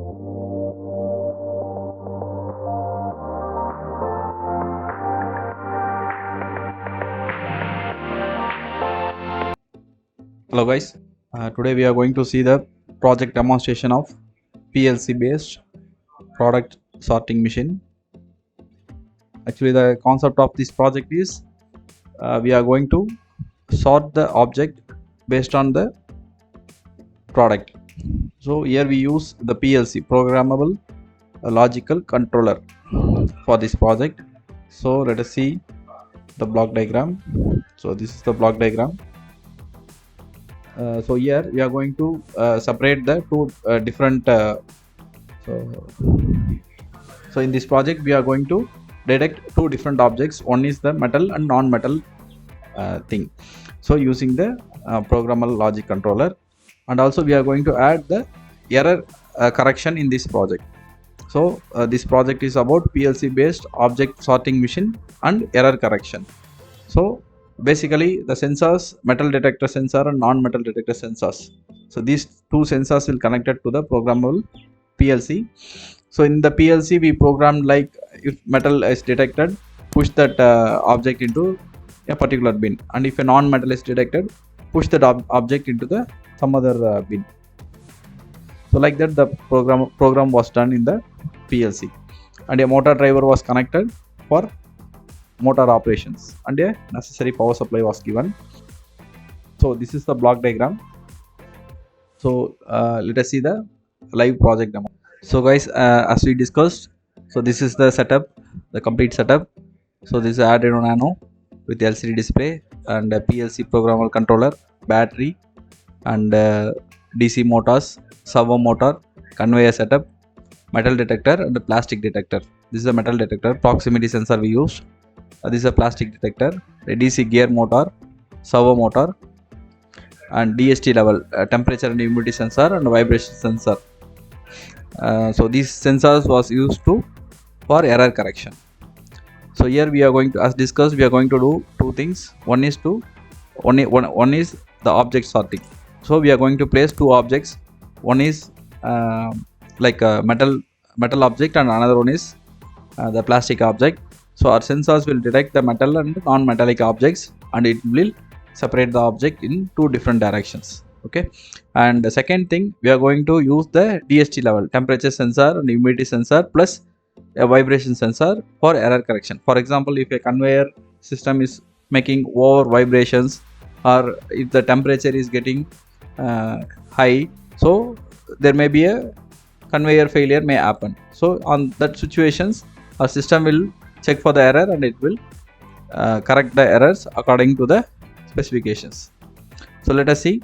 Hello guys, today we are going to see the project demonstration of PLC based product sorting machine. Actually, the concept of this project is we are going to sort the object based on the product. So here we use the PLC, Programmable Logical Controller, for this project. So let us see the block diagram. So this is the block diagram. So here we are going to separate the two different so in this project we are going to detect two different objects. One is the metal and non-metal thing, so using the programmable logic controller, and also we are going to add the error correction in this project. So this project is about PLC based object sorting machine and error correction. So basically the sensors, metal detector sensor and non-metal detector sensors, so these two sensors will connected to the programmable PLC. So in the PLC we programmed like if metal is detected, push that object into a particular bin, and if a non-metal is detected, push that object into the some other bin. So like that the program was done in the PLC, and a motor driver was connected for motor operations, and a necessary power supply was given. So this is the block diagram. So let us see the live project demo. So guys, as we discussed, so this is the setup, the complete setup. So this is Arduino Nano with LCD display and a PLC programmable controller, battery, and DC motors, servo motor, conveyor setup, metal detector and a plastic detector. This is a metal detector, proximity sensor we used. This is a plastic detector, a DC gear motor, servo motor, and DST level, temperature and humidity sensor and vibration sensor. So these sensors was used for error correction. So here we are going to, as discussed, we are going to do two things. One is the object sorting. So we are going to place two objects. One is like a metal object, and another one is the plastic object. So our sensors will detect the metal and non-metallic objects, and it will separate the object in two different directions. Okay, and the second thing, we are going to use the DST level, temperature sensor and humidity sensor plus a vibration sensor for error correction. For example, if a conveyor system is making over vibrations, or if the temperature is getting high, so there may be a conveyor failure may happen. So on that situations, our system will check for the error, and it will correct the errors according to the specifications. So let us see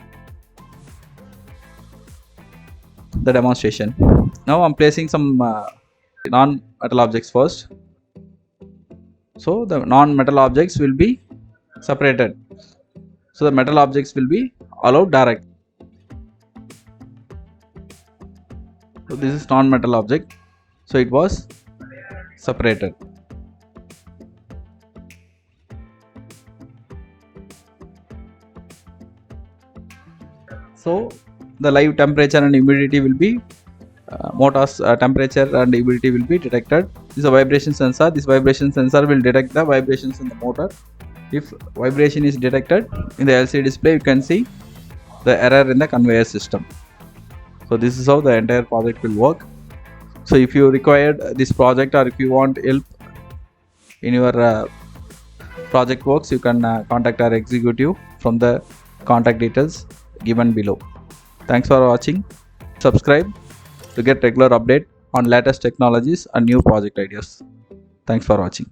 the demonstration. Now I'm placing some non-metal objects first. So the non-metal objects will be separated, so the metal objects will be allowed direct. So this is non-metal object, so it was separated. So the live temperature and humidity will be motors temperature and humidity will be detected. This is a vibration sensor. This vibration sensor will detect the vibrations in the motor. If vibration is detected in the LCD display, you can see the error in the conveyor system. So this is how the entire project will work. So if you required this project, or if you want help in your project works, you can contact our executive from the contact details given below. Thanks for watching. Subscribe to get regular update on latest technologies and new project ideas. Thanks for watching.